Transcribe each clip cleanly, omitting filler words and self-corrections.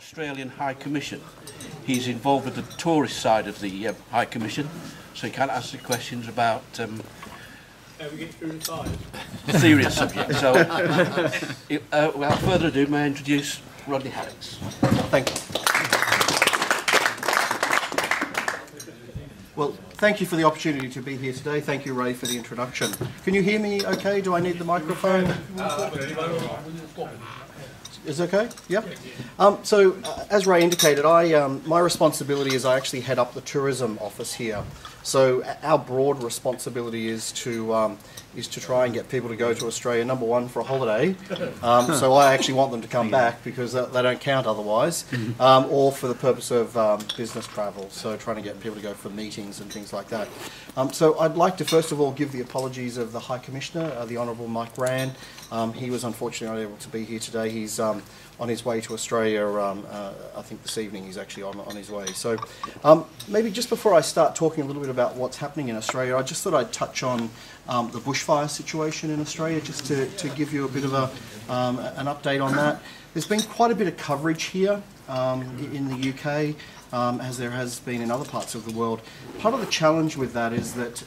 Australian High Commission. He's involved with the tourist side of the High Commission, so he can't answer questions about How we get through the time? serious subjects. So, without further ado, may I introduce Rodney Harrex. Thank you. Well, thank you for the opportunity to be here today. Thank you, Ray, for the introduction. Can you hear me okay? Do I need the microphone? Is it okay? Yeah. As Ray indicated, my responsibility is I actually head up the tourism office here. So our broad responsibility is to try and get people to go to Australia, number one, for a holiday. So I actually want them to come back because they don't count otherwise, or for the purpose of business travel. So trying to get people to go for meetings and things like that. So I'd like to first of all give the apologies of the High Commissioner, the Honourable Mike Rand. He was unfortunately not able to be here today. He's on his way to Australia. I think this evening he's actually on his way. So maybe just before I start talking a little bit about what's happening in Australia, I just thought I'd touch on the bushfire situation in Australia, just to give you a bit of an update on that. There's been quite a bit of coverage here in the UK, as there has been in other parts of the world. Part of the challenge with that is that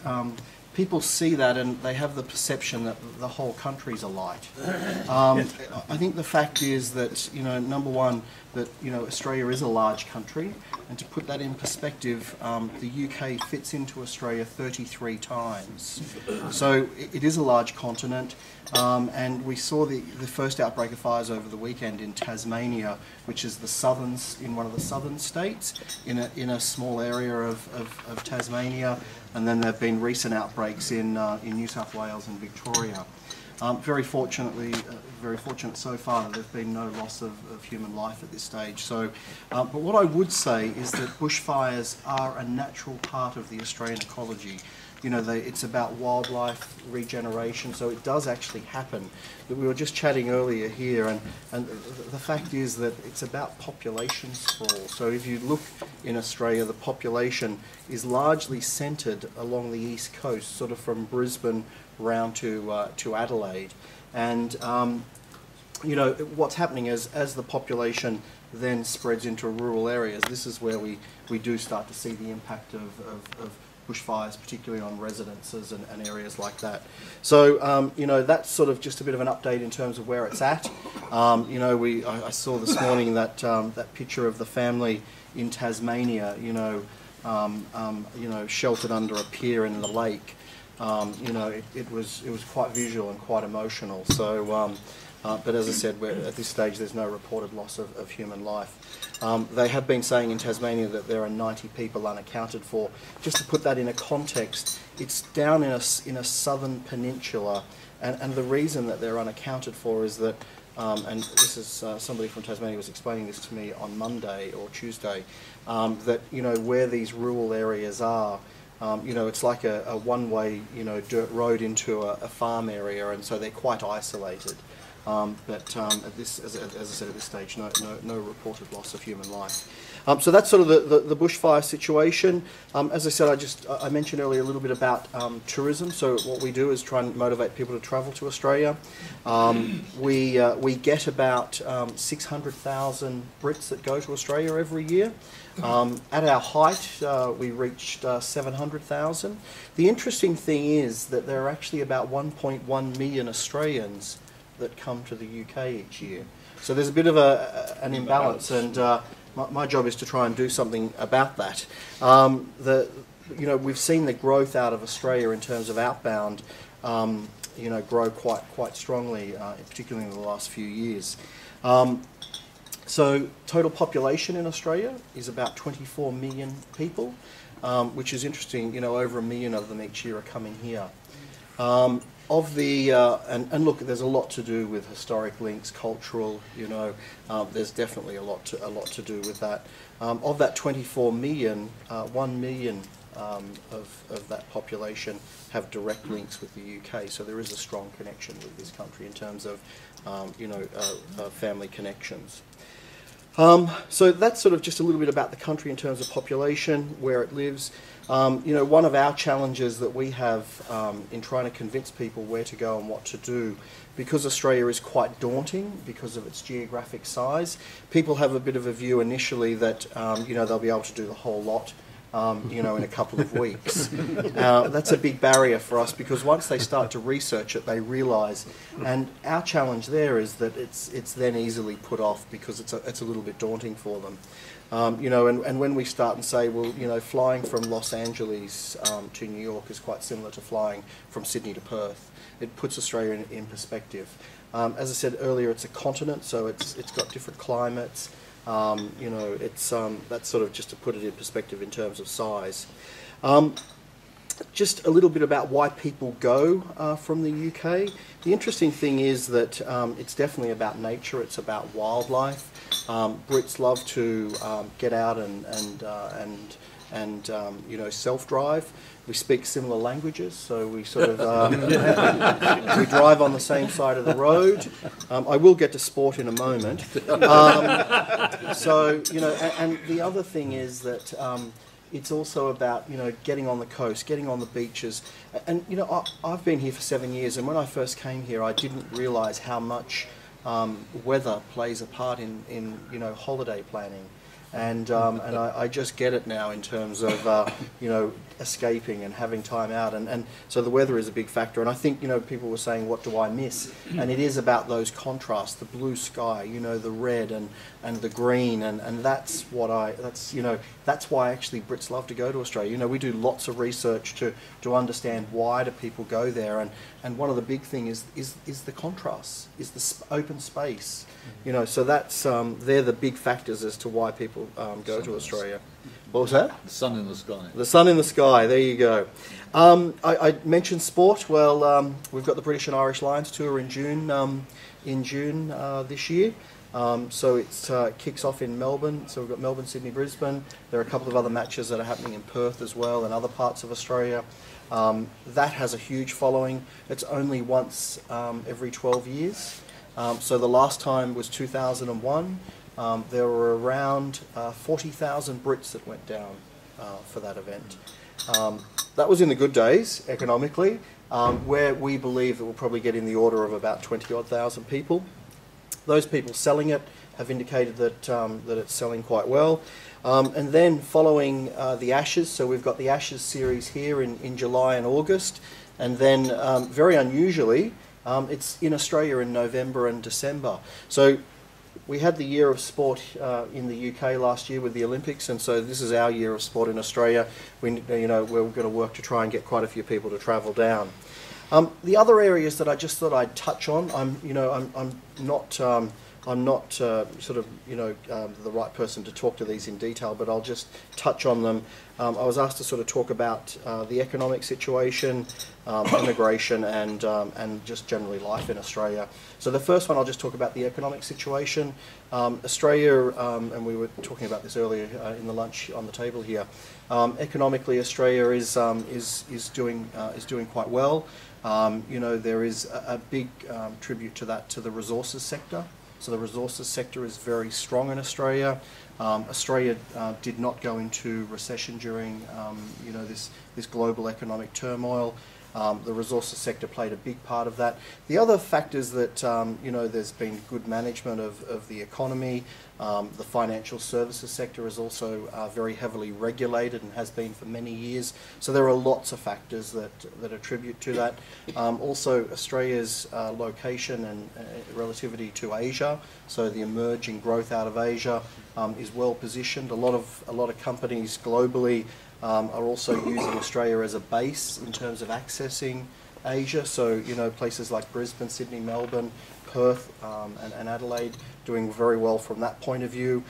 people see that and they have the perception that the whole country's alight. I think the fact is that, number one, that Australia is a large country, and to put that in perspective, the UK fits into Australia 33 times. So it is a large continent, and we saw the first outbreak of fires over the weekend in Tasmania, which is in one of the southern states, in a small area of Tasmania, and then there have been recent outbreaks in New South Wales and Victoria. Very fortunate so far that there's been no loss of human life at this stage. So, but what I would say is that bushfires are a natural part of the Australian ecology. It's about wildlife regeneration, so it does actually happen. We were just chatting earlier here, and the fact is that it's about population sprawl. So if you look in Australia, the population is largely centred along the east coast, sort of from Brisbane round to Adelaide. And what's happening is, as the population then spreads into rural areas, this is where we do start to see the impact of bushfires, particularly on residences and areas like that. So, that's sort of just a bit of an update in terms of where it's at. I saw this morning that picture of the family in Tasmania, sheltered under a pier in the lake. It was quite visual and quite emotional. So, but as I said, at this stage there's no reported loss of human life. They have been saying in Tasmania that there are 90 people unaccounted for. Just to put that in a context, it's down in a southern peninsula, and the reason that they're unaccounted for is that, and this is somebody from Tasmania was explaining this to me on Monday or Tuesday, that where these rural areas are, it's like a one-way dirt road into a farm area, and so they're quite isolated. But as I said, at this stage, no reported loss of human life. So that's sort of the bushfire situation. As I said, I mentioned earlier a little bit about tourism. So what we do is try and motivate people to travel to Australia. We get about 600,000 Brits that go to Australia every year. At our height, we reached 700,000. The interesting thing is that there are actually about 1.1 million Australians that come to the UK each year. So there's a bit of an imbalance, and my job is to try and do something about that. We've seen the growth out of Australia in terms of outbound, grow quite strongly, particularly in the last few years. So total population in Australia is about 24 million people, which is interesting. Over 1 million of them each year are coming here. And look, there's a lot to do with historic links, cultural. There's definitely a lot to do with that. Of that 24 million, 1 million of that population have direct links with the UK. So there is a strong connection with this country in terms of family connections. So that's sort of just a little bit about the country in terms of population, where it lives. One of our challenges that we have in trying to convince people where to go and what to do, because Australia is quite daunting because of its geographic size, people have a bit of a view initially that they'll be able to do the whole lot in a couple of weeks. That's a big barrier for us, because once they start to research it, they realise, and our challenge there is that it's then easily put off because it's a little bit daunting for them. And when we start and say, well, flying from Los Angeles to New York is quite similar to flying from Sydney to Perth, it puts Australia in perspective. As I said earlier, it's a continent, so it's got different climates. That's sort of just to put it in perspective in terms of size. Just a little bit about why people go from the UK. The interesting thing is that it's definitely about nature. It's about wildlife. Brits love to get out and self-drive. We speak similar languages, so we sort of we drive on the same side of the road. I will get to sport in a moment. And the other thing is that it's also about getting on the coast, getting on the beaches, and I've been here for 7 years, and when I first came here, I didn't realise how much weather plays a part in holiday planning. And I just get it now in terms of escaping and having time out, and so the weather is a big factor. And I think people were saying, what do I miss? And it is about those contrasts, the blue sky, the red and the green, and that's why actually Brits love to go to Australia. We do lots of research to understand why do people go there, and one of the big things is the contrasts, is the open space. So that's they're the big factors as to why people go to Australia. What was that? The sun in the sky. The sun in the sky, there you go. I mentioned sport. Well, we've got the British and Irish Lions tour in June this year. So it kicks off in Melbourne. So we've got Melbourne, Sydney, Brisbane. There are a couple of other matches that are happening in Perth as well, and other parts of Australia. That has a huge following. It's only once every 12 years. So the last time was 2001. There were around 40,000 Brits that went down for that event. That was in the good days, economically, where we believe that we'll probably get in the order of about 20-odd thousand people. Those people selling it have indicated that it's selling quite well. And then following the Ashes, so we've got the Ashes series here in July and August, and then very unusually, it's in Australia in November and December. So we had the year of sport in the UK last year with the Olympics, and so this is our year of sport in Australia. We're going to work to try and get quite a few people to travel down. The other areas that I just thought I'd touch on, I'm not the right person to talk to these in detail, but I'll just touch on them. I was asked to sort of talk about the economic situation, immigration, and just generally life in Australia. So the first one, I'll just talk about the economic situation. Australia, and we were talking about this earlier in the lunch on the table here. Economically, Australia is doing quite well. There is a big tribute to that to the resources sector. So the resources sector is very strong in Australia. Australia did not go into recession during this global economic turmoil. The resources sector played a big part of that. The other factors that there's been good management of the economy. The financial services sector is also very heavily regulated and has been for many years. So there are lots of factors that attribute to that. Also, Australia's location and relativity to Asia, so the emerging growth out of Asia is well positioned. A lot of companies globally are also using Australia as a base in terms of accessing Asia. So places like Brisbane, Sydney, Melbourne, Perth, and Adelaide doing very well from that point of view.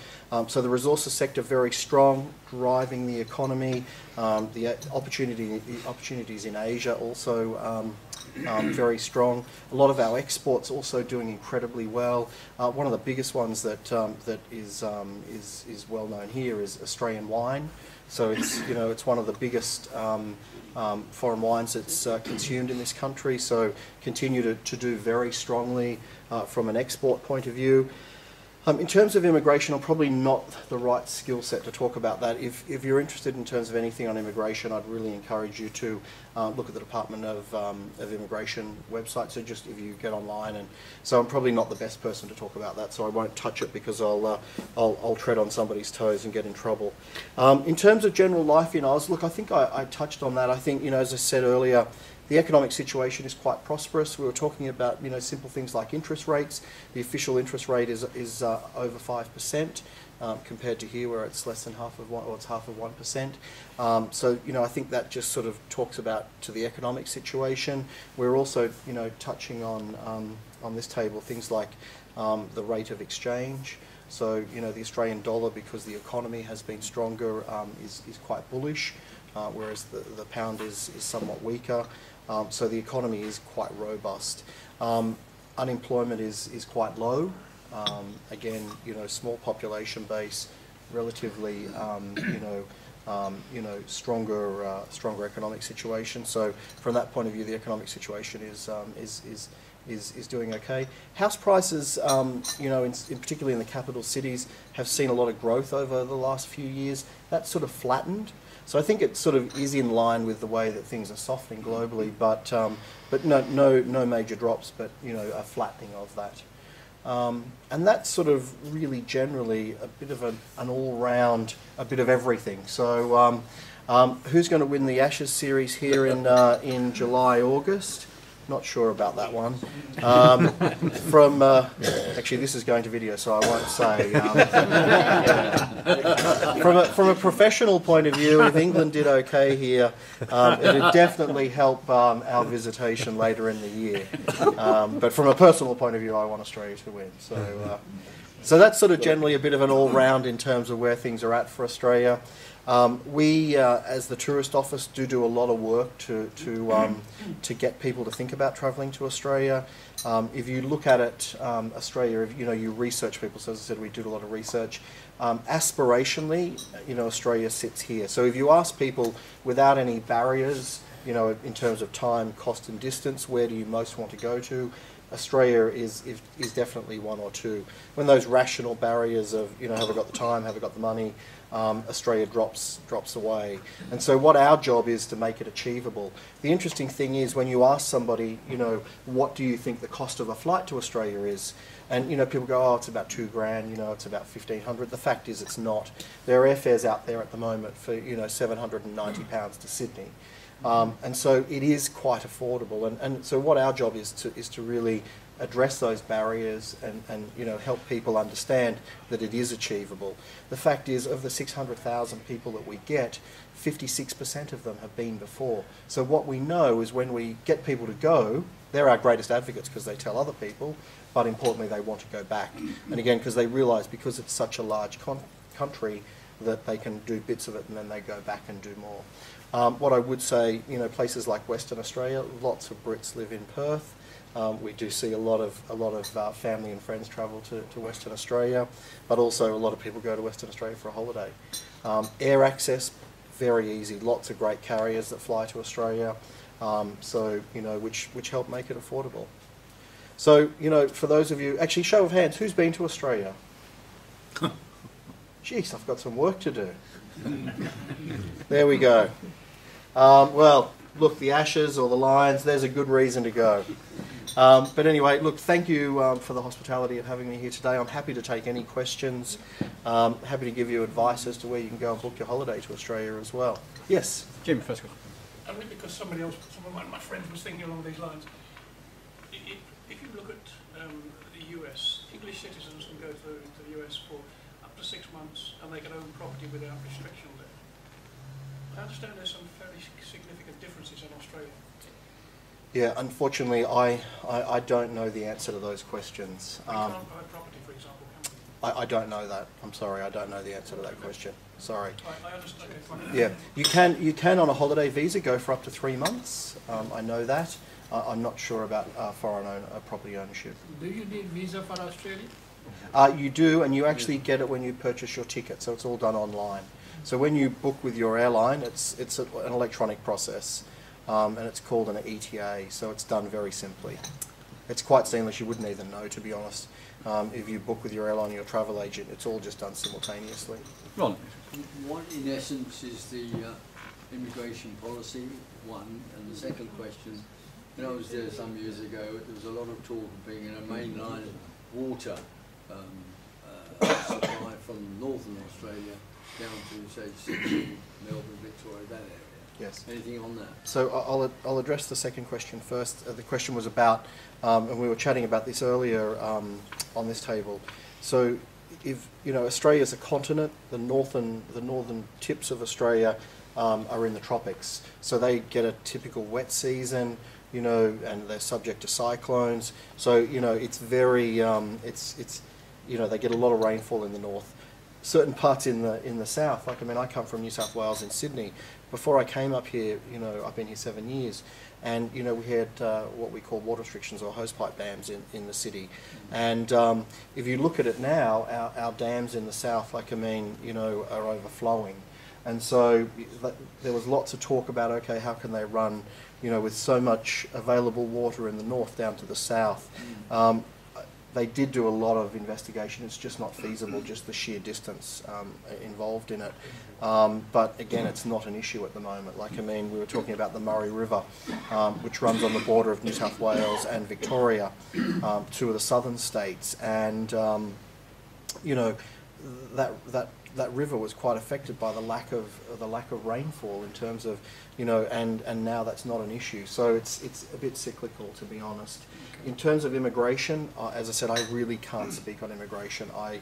So the resources sector very strong, driving the economy. The opportunities in Asia also very strong. A lot of our exports also doing incredibly well. One of the biggest ones that is well known here is Australian wine. So it's one of the biggest foreign wines that's consumed in this country. So continue to do very strongly from an export point of view. In terms of immigration, I'm probably not the right skill set to talk about that. If you're interested in terms of anything on immigration, I'd really encourage you to look at the Department of Immigration website. So just if you get online, and so I'm probably not the best person to talk about that. So I won't touch it because I'll tread on somebody's toes and get in trouble. In terms of general life in Oz, look, I think I touched on that. I think, you know, as I said earlier, the economic situation is quite prosperous. We were talking about, you know, simple things like interest rates. The official interest rate is over 5%, compared to here where it's less than half of 1%, or it's half of 1%. So, you know, I think that just sort of talks about to the economic situation. We're also, you know, touching on this table things like the rate of exchange. So, you know, the Australian dollar, because the economy has been stronger, is quite bullish, whereas the pound is somewhat weaker. So the economy is quite robust. Unemployment is quite low. Again, you know, small population base, relatively, stronger economic situation. So from that point of view, the economic situation is doing okay. House prices, you know, in particularly in the capital cities, have seen a lot of growth over the last few years. That's sort of flattened. So I think it sort of is in line with the way that things are softening globally, but no major drops, but, you know, a flattening of that. And that's sort of really generally a bit of an all-round, a bit of everything. So who's going to win the Ashes series here in July, August? Not sure about that one. Actually, this is going to video, so I won't say. From a professional point of view, if England did okay here, it would definitely help our visitation later in the year. But from a personal point of view, I want Australia to win. So that's sort of generally a bit of an all-round in terms of where things are at for Australia. We, as the tourist office, do a lot of work to get people to think about travelling to Australia. If you look at it, Australia, you know, you research people. So as I said, we do a lot of research. Aspirationally, you know, Australia sits here. So if you ask people without any barriers, you know, in terms of time, cost, and distance, where do you most want to go to? Australia is definitely one or two. When those rational barriers of, you know, have I got the time, have I got the money, Australia drops away. And so what our job is to make it achievable. The interesting thing is when you ask somebody, you know, what do you think the cost of a flight to Australia is? And, you know, people go, oh, it's about $2,000, you know, it's about $1,500. The fact is it's not. There are airfares out there at the moment for, you know, £790 to Sydney. And so it is quite affordable, and so what our job is to really address those barriers and you know, help people understand that it is achievable. The fact is, of the 600,000 people that we get, 56% of them have been before. So what we know is when we get people to go, they're our greatest advocates because they tell other people, but importantly they want to go back. And again, because they realise because it's such a large country that they can do bits of it and then they go back and do more. What I would say, you know, places like Western Australia, lots of Brits live in Perth. We do see a lot of family and friends travel to Western Australia, but also a lot of people go to Western Australia for a holiday. Air access, very easy. Lots of great carriers that fly to Australia, so you know, which help make it affordable. So, you know, for those of you, actually, show of hands, who's been to Australia? Jeez, I've got some work to do. There we go. Well, look, the Ashes or the Lions, there's a good reason to go. But anyway, look, thank you for the hospitality of having me here today. I'm happy to take any questions. Happy to give you advice as to where you can go and book your holiday to Australia as well. Yes? Jim, first question. Only because one of my friends was thinking along these lines. If you look at the US, English citizens can go to the US for up to 6 months and they can own property without restriction there. I understand there's some fairly significant differences in Australia. Yeah, unfortunately, I don't know the answer to those questions. We can't buy property, for example, can we? I don't know that. I'm sorry, I don't know the answer to that question. Sorry. I understand. Okay, fine. Yeah, you can on a holiday visa go for up to 3 months. I know that. I'm not sure about foreign property ownership. Do you need visa for Australia? You do, and you actually get it when you purchase your ticket, so it's all done online. So when you book with your airline, it's an electronic process, and it's called an ETA, so it's done very simply. It's quite seamless, you wouldn't even know, to be honest. If you book with your airline or your travel agent, it's all just done simultaneously. Ron? What, in essence, is the immigration policy, one? And the second question, when I was there some years ago, there was a lot of talk of being in a mainline water supply from northern Australia down to, say, Sydney, Melbourne, Victoria, that area. Yes. Anything on that? So I'll address the second question first. The question was about, and we were chatting about this earlier on this table. So, if you know, Australia is a continent. The northern tips of Australia are in the tropics, so they get a typical wet season. You know, and they're subject to cyclones. So you know, it's very it's you know, they get a lot of rainfall in the north. Certain parts in the south, like I mean, I come from New South Wales in Sydney. Before I came up here, you know, I've been here 7 years, and you know, we had what we call water restrictions or hosepipe dams in the city. And if you look at it now, our dams in the south, like I mean, you know, are overflowing. And so there was lots of talk about, okay, how can they run, you know, with so much available water in the north down to the south. They did do a lot of investigation. It's just not feasible, just the sheer distance involved in it. But again, it's not an issue at the moment. Like I mean, we were talking about the Murray River, which runs on the border of New South Wales and Victoria, two of the southern states, and you know, that river was quite affected by the lack of rainfall in terms of, you know, and now that's not an issue. So it's a bit cyclical, to be honest. In terms of immigration, as I said, I really can't speak on immigration. I'm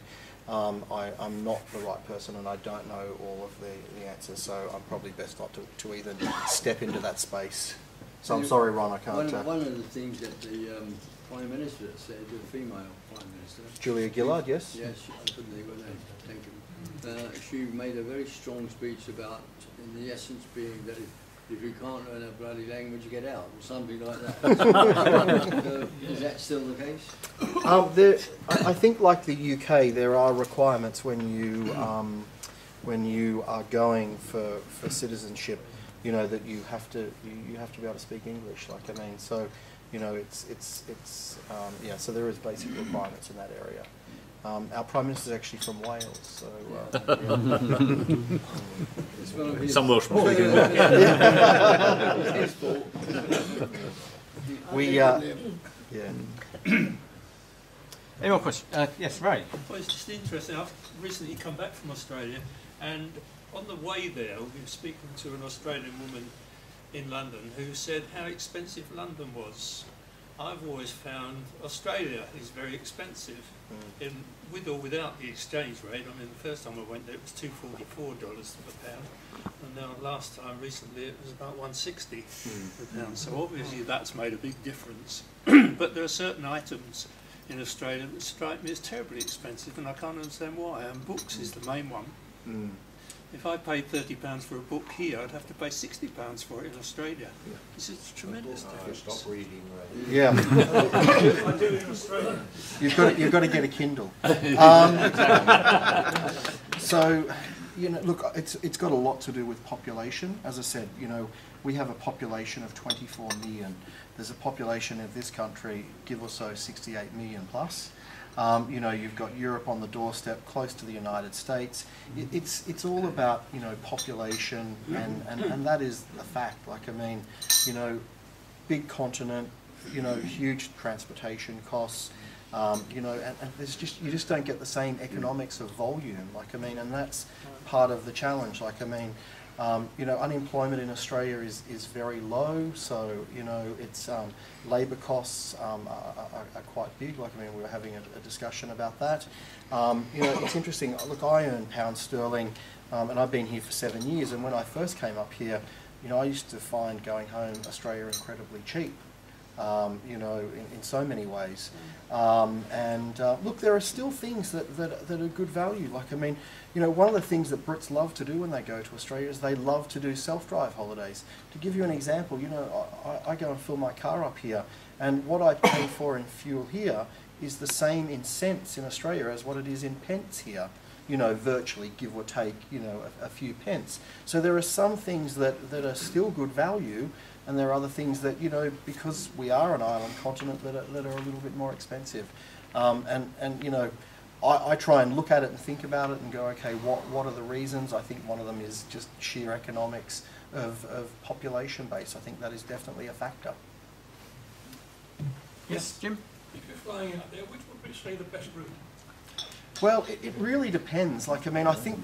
not the right person, and I don't know all of the answers. So I'm probably best not to even step into that space. So I'm sorry, Ron, I can't. One of the things that the Prime Minister said, the female Prime Minister, Julia Gillard, yes. Yes, I couldn't think of her name. Thank you. She made a very strong speech about, in the essence being that if you can't learn a bloody language, you get out, or something like that. Is that still the case? I think, like the UK, there are requirements when you are going for citizenship. You know, that you have to be able to speak English. Like I mean, so you know, it's yeah. So there is basic requirements in that area. Our Prime Minister is actually from Wales, so Some Welshman. yeah. Any more questions? Yes, Ray. Well, it's just interesting. I've recently come back from Australia, and on the way there, we were speaking to an Australian woman in London who said how expensive London was. I've always found Australia is very expensive, with or without the exchange rate. I mean, the first time I went there, it was $2.44 per pound, and now last time, recently, it was about $1.60 per pound. So obviously that's made a big difference. But there are certain items in Australia that strike me as terribly expensive, and I can't understand why. And books is the main one. If I paid £30 for a book here, I'd have to pay £60 for it in Australia. Yeah. This is a tremendous difference. Stop reading, Ray. Yeah. I do in Australia. You've got to get a Kindle. So, you know, look, it's got a lot to do with population. As I said, you know, we have a population of 24 million. There's a population of this country, give or so, 68 million plus. You know, you've got Europe on the doorstep, close to the United States. It's all about, you know, population, and that is the fact. Like I mean, you know, big continent, you know, huge transportation costs. You know, and there's you just don't get the same economics of volume. Like I mean, and that's part of the challenge. Like I mean, you know, unemployment in Australia is very low, so you know, it's labour costs are quite big. Like I mean, we were having a discussion about that. You know, it's interesting. Look, I earn pounds sterling, and I've been here for 7 years. And when I first came up here, you know, I used to find going home Australia incredibly cheap. You know, in so many ways. Look, there are still things that are good value. Like, I mean, you know, one of the things that Brits love to do when they go to Australia is they love to do self-drive holidays. To give you an example, you know, I go and fill my car up here, and what I pay for in fuel here is the same in cents in Australia as what it is in pence here. You know, virtually, give or take, you know, a few pence. So there are some things that are still good value, and there are other things that, you know, because we are an island continent, that are a little bit more expensive. And you know, I try and look at it and think about it and go, okay, what are the reasons? I think one of them is just sheer economics of population base. I think that is definitely a factor. Yes, Jim? If you're flying out there, which would be, say, the best route? Well, it really depends. Like, I mean, I think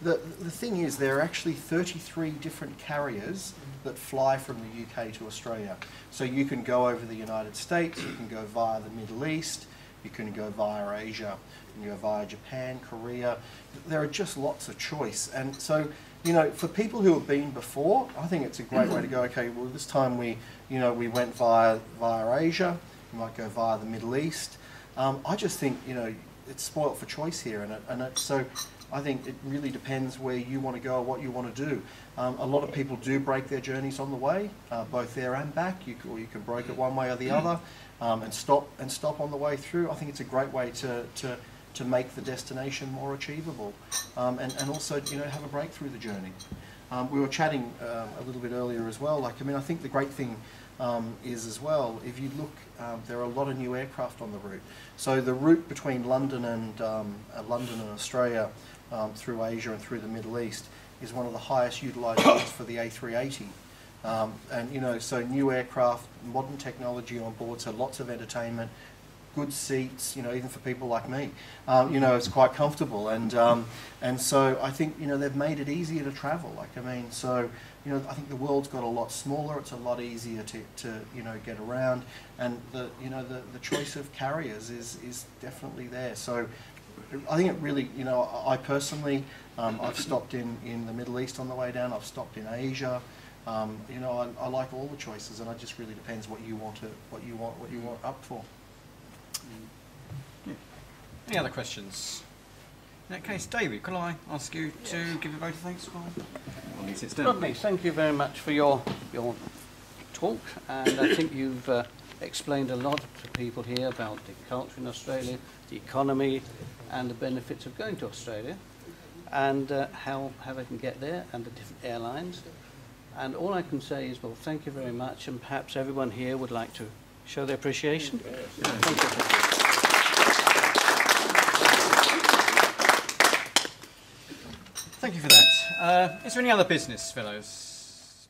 the thing is there are actually 33 different carriers that fly from the UK to Australia. So you can go over the United States, you can go via the Middle East, you can go via Asia, you can go via Japan, Korea. There are just lots of choice. And so, you know, for people who have been before, I think it's a great way to go, okay, well, this time we went via Asia, we might go via the Middle East. I just think, you know, it's spoilt for choice here, so I think it really depends where you want to go or what you want to do. A lot of people do break their journeys on the way, both there and back. Or you can break it one way or the other, and stop on the way through. I think it's a great way to make the destination more achievable, and also, you know, have a break through the journey. We were chatting a little bit earlier as well. Like, I mean, I think the great thing is as well, if you look, there are a lot of new aircraft on the route. So the route between London and Australia, through Asia and through the Middle East, is one of the highest utilised routes for the A380. And you know, so new aircraft, modern technology on board, so lots of entertainment, good seats, you know, even for people like me. You know, it's quite comfortable, and so I think, you know, they've made it easier to travel. Like, I mean, so, you know, I think the world's got a lot smaller. It's a lot easier to you know, get around, and the choice of carriers is definitely there. So I think it really, you know, I personally, I've stopped in the Middle East on the way down. I've stopped in Asia. You know, I like all the choices, and it just really depends what you want up for. Any other questions? In that case, David, can I ask you to give a vote of thanks for when he sits down? Rodney, thank you very much for your talk, and I think you've explained a lot to people here about the culture in Australia, the economy, and the benefits of going to Australia, and how they can get there, and the different airlines. And all I can say is, well, thank you very much, and perhaps everyone here would like to show their appreciation. Thank you. Thank you for that. Is there any other business, fellows?